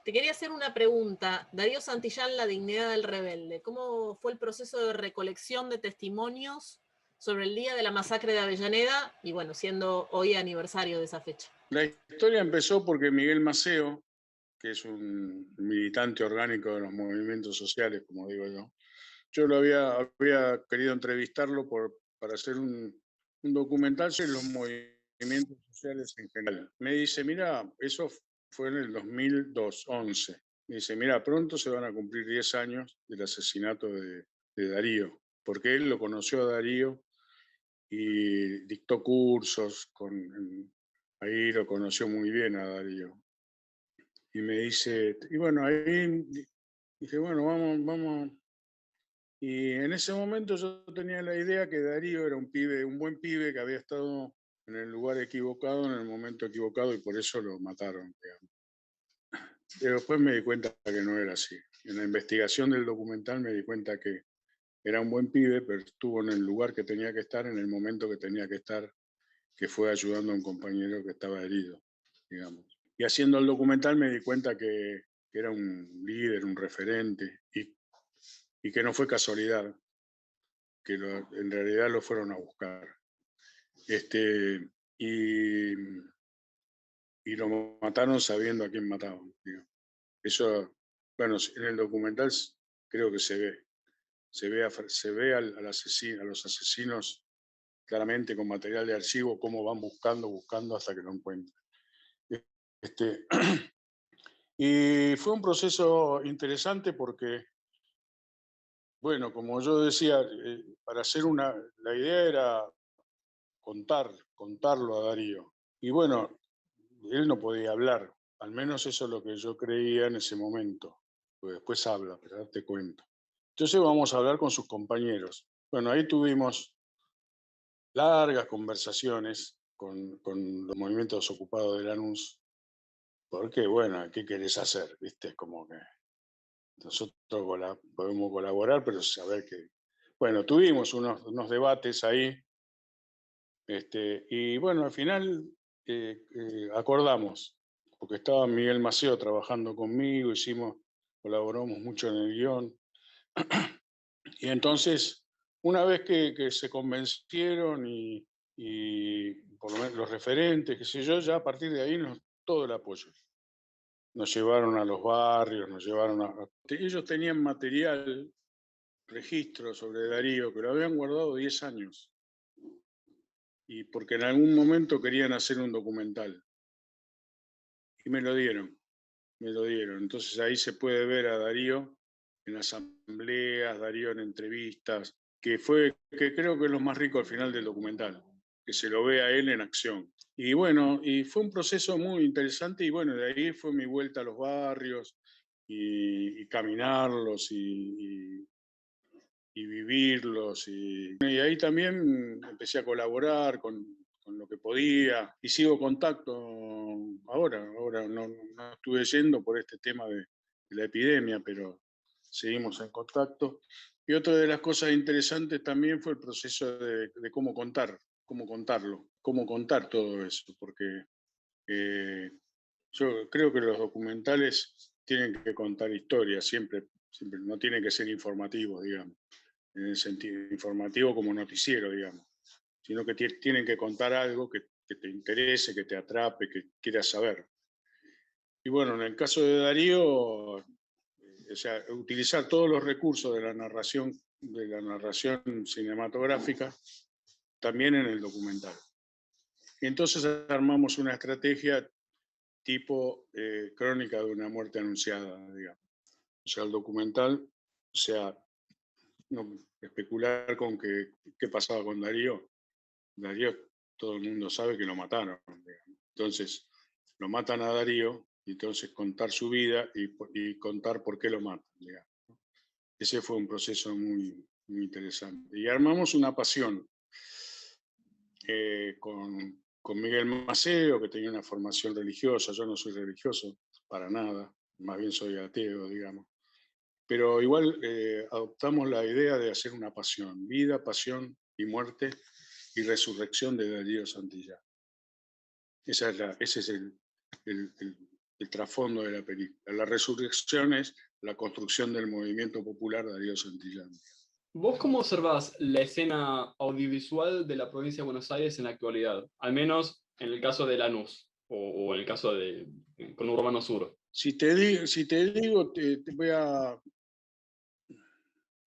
Te quería hacer una pregunta. Darío Santillán, La dignidad del rebelde. ¿Cómo fue el proceso de recolección de testimonios sobre el día de la masacre de Avellaneda? Y bueno, siendo hoy aniversario de esa fecha. La historia empezó porque Miguel Maceo, que es un militante orgánico de los movimientos sociales, como digo yo lo había querido entrevistarlo para hacer un documental sobre los movimientos sociales en general. Me dice, mira, eso fue en el 2011. Me dice, mira, pronto se van a cumplir 10 años del asesinato de Darío, porque él lo conoció a Darío y dictó cursos, ahí lo conoció muy bien a Darío. Y me dice, y bueno, ahí dije, bueno, vamos. Y en ese momento yo tenía la idea que Darío era un buen pibe que había estado en el lugar equivocado, en el momento equivocado, y por eso lo mataron, digamos. Pero después me di cuenta que no era así. En la investigación del documental me di cuenta que era un buen pibe, pero estuvo en el lugar que tenía que estar, en el momento que tenía que estar, que fue ayudando a un compañero que estaba herido, digamos. Y haciendo el documental me di cuenta que era un líder, un referente, y que no fue casualidad, que en realidad lo fueron a buscar. Y lo mataron sabiendo a quién mataban. Digamos. Eso, bueno, en el documental creo que se ve. Se ve a los asesinos claramente con material de archivo, cómo van buscando hasta que lo encuentran. Y fue un proceso interesante porque, bueno, como yo decía, para hacer la idea era contarlo a Darío. Y bueno, él no podía hablar, al menos eso es lo que yo creía en ese momento. Pues después habla, pero ahora te cuento. Entonces vamos a hablar con sus compañeros. Bueno, ahí tuvimos largas conversaciones con los movimientos ocupados de Lanús, porque bueno, ¿qué querés hacer? ¿Viste? Como que nosotros podemos colaborar, pero saber que... Bueno, tuvimos unos debates ahí, y bueno, al final acordamos, porque estaba Miguel Maceo trabajando conmigo, colaboramos mucho en el guión, y entonces, una vez que se convencieron y por lo menos los referentes, qué sé yo, ya a partir de ahí todo el apoyo. Nos llevaron a los barrios, ellos tenían material, registro sobre Darío, que lo habían guardado 10 años. Y porque en algún momento querían hacer un documental. Y me lo dieron. Entonces ahí se puede ver a Darío en asambleas, Darío en entrevistas, que creo que es lo más rico al final del documental, que se lo ve a él en acción. Y bueno, y fue un proceso muy interesante y bueno, de ahí fue mi vuelta a los barrios y caminarlos y vivirlos. Y ahí también empecé a colaborar con lo que podía y sigo contacto ahora no estuve yendo por este tema de la epidemia, pero seguimos en contacto. Y otra de las cosas interesantes también fue el proceso de cómo contarlo, cómo contar todo eso, porque yo creo que los documentales tienen que contar historias, siempre no tienen que ser informativos, digamos, en el sentido informativo como noticiero, digamos, sino que tienen que contar algo que te interese, que te atrape, que quieras saber. Y bueno, en el caso de Darío, o sea, utilizar todos los recursos de la narración cinematográfica, también en el documental. Y entonces armamos una estrategia tipo crónica de una muerte anunciada, digamos. O sea, el documental, o sea, no especular con qué pasaba con Darío. Darío, todo el mundo sabe que lo mataron, digamos. Entonces, lo matan a Darío, y entonces contar su vida y contar por qué lo matan, digamos. Ese fue un proceso muy, muy interesante. Y armamos una pasión con Miguel Maceo, que tenía una formación religiosa. Yo no soy religioso para nada, más bien soy ateo, digamos. Pero igual adoptamos la idea de hacer una pasión, vida, pasión y muerte y resurrección de Darío Santillán. Ese es el trasfondo de la película. La resurrección es la construcción del movimiento popular Darío Santillán. ¿Vos cómo observás la escena audiovisual de la provincia de Buenos Aires en la actualidad? Al menos en el caso de Lanús, o en el caso de Conurbano Sur. Si te digo, te voy a...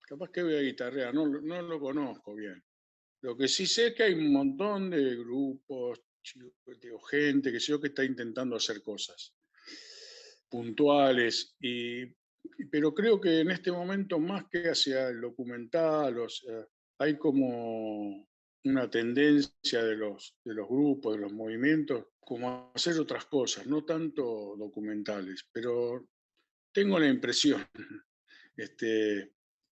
Capaz que voy a guitarrear, no lo conozco bien. Lo que sí sé es que hay un montón de grupos, gente, que sé yo, que está intentando hacer cosas puntuales, pero creo que en este momento, más que hacia el documental, hay como una tendencia de los grupos, de los movimientos, como a hacer otras cosas, no tanto documentales, pero tengo la impresión,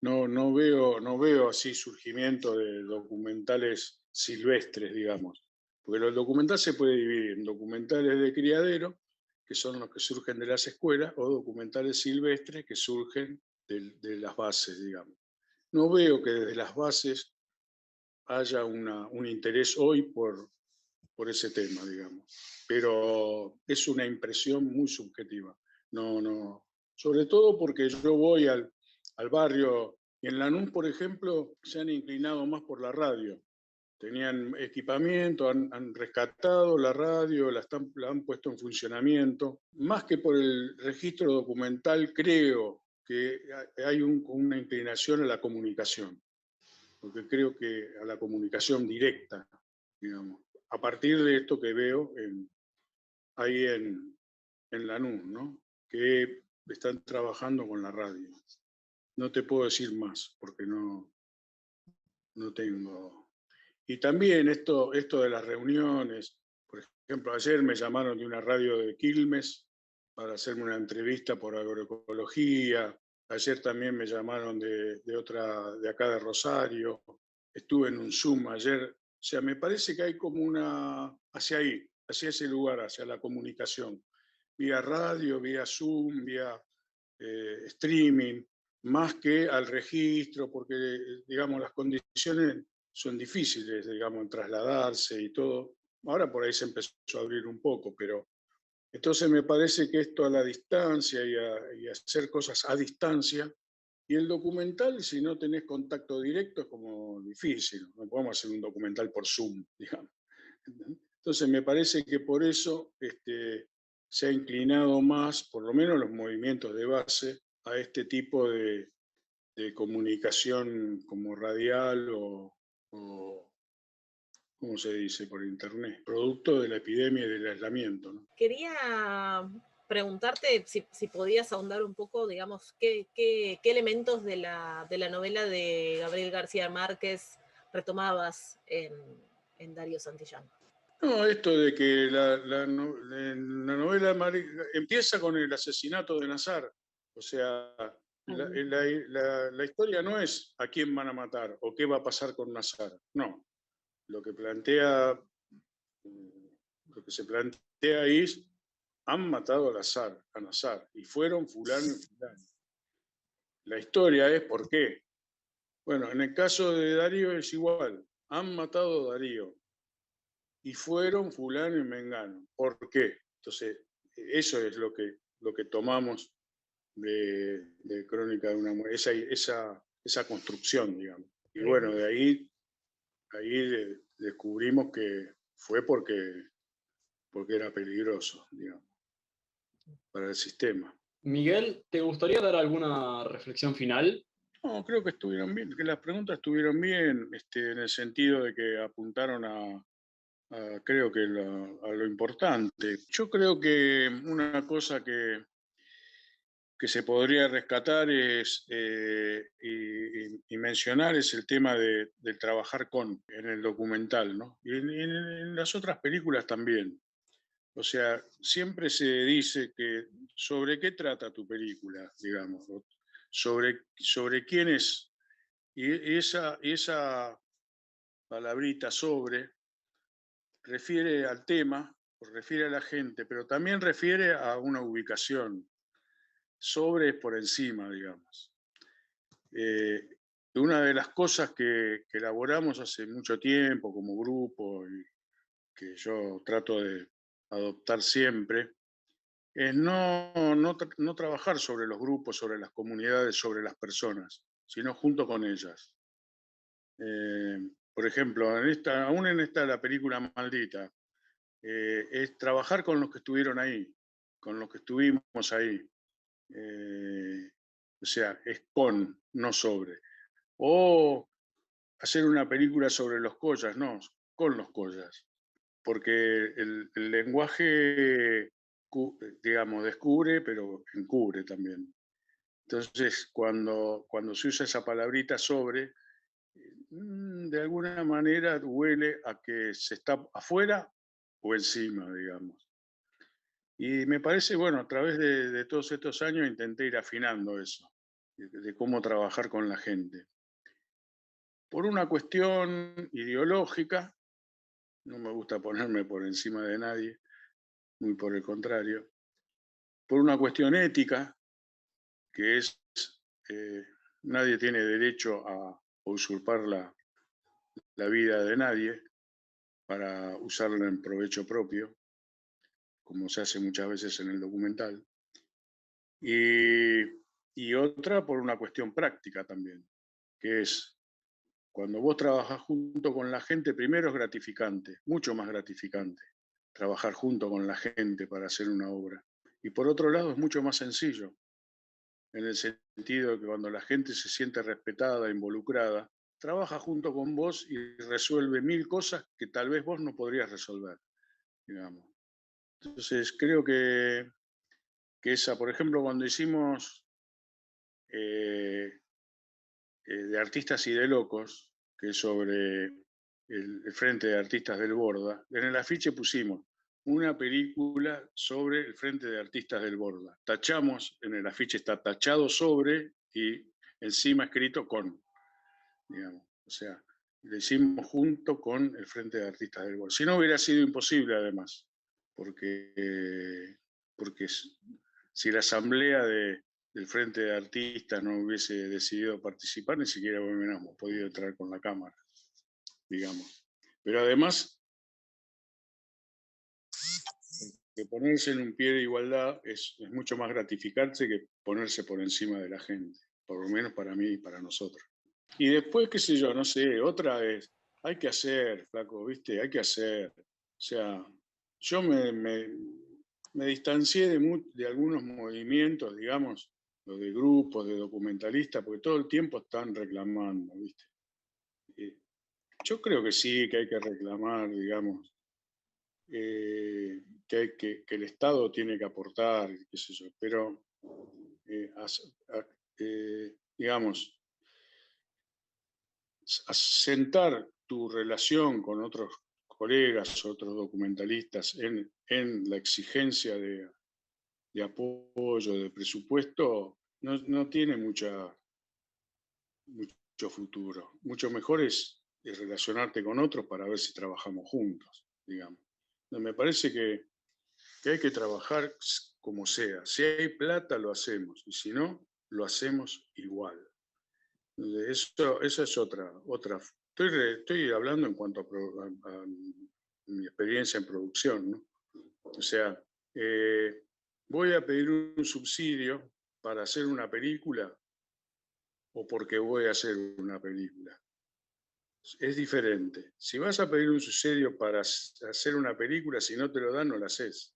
no veo así surgimiento de documentales silvestres, digamos, porque el documental se puede dividir en documentales de criadero, que son los que surgen de las escuelas, o documentales silvestres que surgen de las bases, digamos. No veo que desde las bases haya un interés hoy por ese tema, digamos, pero es una impresión muy subjetiva. Sobre todo porque yo voy al barrio, y en Lanús, por ejemplo, se han inclinado más por la radio. Tenían equipamiento, han rescatado la radio, la han puesto en funcionamiento. Más que por el registro documental, creo que hay una inclinación a la comunicación, porque creo que a la comunicación directa, digamos, a partir de esto que veo ahí en Lanús, ¿no? que están trabajando con la radio. No te puedo decir más porque no tengo. Y también esto de las reuniones, por ejemplo, ayer me llamaron de una radio de Quilmes para hacerme una entrevista por agroecología. Ayer también me llamaron de otra, de acá de Rosario. Estuve en un Zoom ayer. O sea, me parece que hay como una, hacia ahí, hacia ese lugar, hacia la comunicación. Vía radio, vía Zoom, vía streaming, más que al registro, porque, digamos, las condiciones son difíciles, digamos, en trasladarse y todo. Ahora por ahí se empezó a abrir un poco, pero entonces me parece que esto a la distancia y hacer cosas a distancia, y el documental, si no tenés contacto directo, es como difícil. No podemos hacer un documental por Zoom, digamos. Entonces me parece que por eso se ha inclinado más, por lo menos los movimientos de base, a este tipo de comunicación como radial o, ¿cómo se dice? Por internet, producto de la epidemia y del aislamiento, ¿no? Quería preguntarte si podías ahondar un poco, digamos, qué elementos de la novela de Gabriel García Márquez retomabas en Darío Santillán. No, esto de que la novela empieza con el asesinato de Nazar. O sea, la historia no es a quién van a matar o qué va a pasar con Nazar. No. Lo que se plantea ahí es: han matado a Nazar y fueron fulano y fulano. La historia es por qué. Bueno, en el caso de Darío es igual. Han matado a Darío y fueron fulano y mengano. ¿Por qué? Entonces, eso es lo que tomamos de Crónica de una muerte, esa construcción, digamos. Y bueno, de ahí descubrimos que fue porque era peligroso, digamos, para el sistema. Miguel, ¿te gustaría dar alguna reflexión final? No, creo que estuvieron bien, que las preguntas estuvieron bien, en el sentido de que apuntaron creo que a lo importante. Yo creo que una cosa que se podría rescatar y mencionar es el tema del trabajar en el documental, ¿no? Y en las otras películas también. O sea, siempre se dice que sobre qué trata tu película, digamos, ¿no? sobre quién es. Y esa palabrita sobre refiere al tema, refiere a la gente, pero también refiere a una ubicación. Sobre es por encima, digamos. Una de las cosas que elaboramos hace mucho tiempo como grupo y que yo trato de adoptar siempre es no trabajar sobre los grupos, sobre las comunidades, sobre las personas, sino junto con ellas. Por ejemplo, aún en la película Maldita, es trabajar con los que estuvieron ahí, con los que estuvimos ahí. O sea, es con, no sobre. O hacer una película sobre los collas, no, con los collas. Porque el lenguaje, digamos, descubre, pero encubre también. Entonces, cuando se usa esa palabrita sobre, de alguna manera huele a que se está afuera o encima, digamos. Y me parece, bueno, a través de todos estos años intenté ir afinando eso, de cómo trabajar con la gente. Por una cuestión ideológica, no me gusta ponerme por encima de nadie, muy por el contrario. Por una cuestión ética, que es, nadie tiene derecho a usurpar la vida de nadie para usarla en provecho propio, como se hace muchas veces en el documental. Y otra por una cuestión práctica también, que es cuando vos trabajás junto con la gente, primero es gratificante, mucho más gratificante, trabajar junto con la gente para hacer una obra. Y por otro lado es mucho más sencillo, en el sentido de que cuando la gente se siente respetada, involucrada, trabaja junto con vos y resuelve 1000 cosas que tal vez vos no podrías resolver, digamos. Entonces creo que que esa, por ejemplo, cuando hicimos de Artistas y de Locos, que es sobre el Frente de Artistas del Borda, en el afiche pusimos una película sobre el Frente de Artistas del Borda. Tachamos, en el afiche está tachado sobre y encima escrito con, digamos. O sea, lo hicimos junto con el Frente de Artistas del Borda. Si no, hubiera sido imposible, además, porque si la asamblea del Frente de Artistas no hubiese decidido participar, ni siquiera hubiéramos podido entrar con la Cámara, digamos. Pero además, que ponerse en un pie de igualdad es mucho más gratificante que ponerse por encima de la gente, por lo menos para mí y para nosotros. Y después, qué sé yo, no sé, otra vez, hay que hacer, flaco, ¿viste? Hay que hacer. O sea, yo me distancié de algunos movimientos, digamos, los de grupos, de documentalistas, porque todo el tiempo están reclamando, ¿viste? Yo creo que sí, que hay que reclamar, digamos, que el Estado tiene que aportar, qué sé yo, pero, digamos, asentar tu relación con otros colegas, otros documentalistas, en la exigencia de apoyo, de presupuesto, no tiene mucho futuro. Mucho mejor es relacionarte con otros para ver si trabajamos juntos, digamos. Me parece que hay que trabajar como sea. Si hay plata, lo hacemos, y si no, lo hacemos igual. Esa es otra. Estoy hablando en cuanto a mi experiencia en producción, ¿no? O sea, voy a pedir un subsidio para hacer una película o porque voy a hacer una película. Es diferente. Si vas a pedir un subsidio para hacer una película, si no te lo dan, no la haces.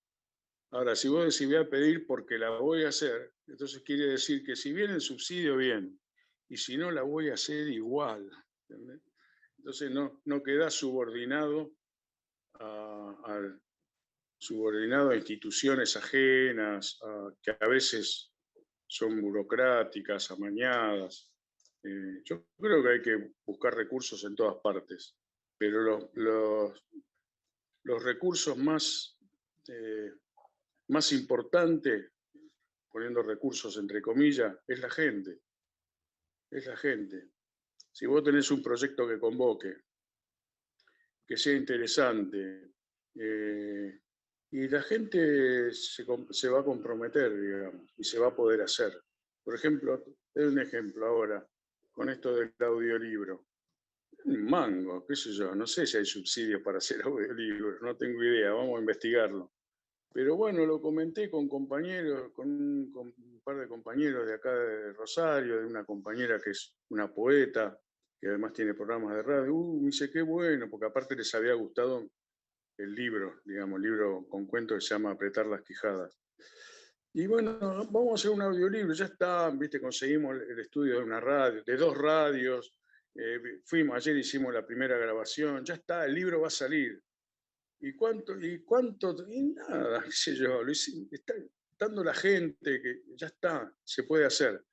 Ahora, si vos decís voy a pedir porque la voy a hacer, entonces quiere decir que si viene el subsidio, bien, y si no, la voy a hacer igual. ¿Entendés? Entonces no quedás subordinado subordinado a instituciones ajenas, que a veces son burocráticas, amañadas. Yo creo que hay que buscar recursos en todas partes, pero los recursos más importantes, poniendo recursos entre comillas, es la gente. Es la gente. Si vos tenés un proyecto que convoque, que sea interesante, y la gente se va a comprometer, digamos, y se va a poder hacer. Por ejemplo, te doy un ejemplo ahora, con esto del audiolibro. Un mango, qué sé yo, no sé si hay subsidios para hacer audiolibros, no tengo idea, vamos a investigarlo. Pero bueno, lo comenté con compañeros, con un par de compañeros de acá de Rosario, de una compañera que es una poeta, que además tiene programas de radio. Me dice, qué bueno, porque aparte les había gustado el libro, digamos, el libro con cuentos que se llama Apretar las Quijadas. Y bueno, vamos a hacer un audiolibro, ya está, viste, conseguimos el estudio de una radio, de 2 radios, ayer hicimos la primera grabación, ya está, el libro va a salir. ¿Y cuánto? Y nada, qué sé yo, está dando la gente que ya está, se puede hacer.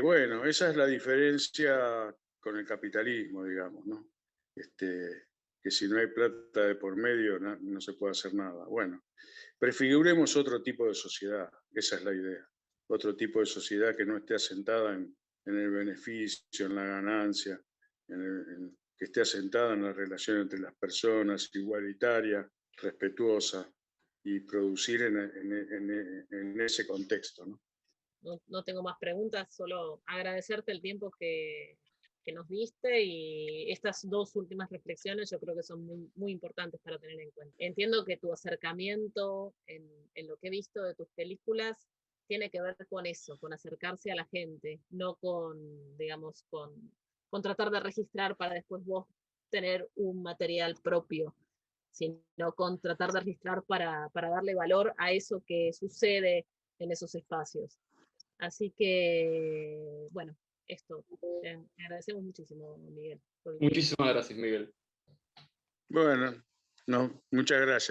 Bueno, esa es la diferencia con el capitalismo, digamos, ¿no? Que si no hay plata de por medio no se puede hacer nada. Bueno, prefiguremos otro tipo de sociedad, esa es la idea. Otro tipo de sociedad que no esté asentada en el beneficio, en la ganancia, que esté asentada en la relación entre las personas, igualitaria, respetuosa, y producir en ese contexto, ¿no? No tengo más preguntas, solo agradecerte el tiempo que nos diste, y estas 2 últimas reflexiones yo creo que son muy, muy importantes para tener en cuenta. Entiendo que tu acercamiento en lo que he visto de tus películas tiene que ver con eso, con acercarse a la gente, no con, digamos, con tratar de registrar para después vos tener un material propio, sino con tratar de registrar para darle valor a eso que sucede en esos espacios. Así que, bueno, esto. Te agradecemos muchísimo, Miguel. Muchísimas gracias, Miguel. Bueno, no, muchas gracias.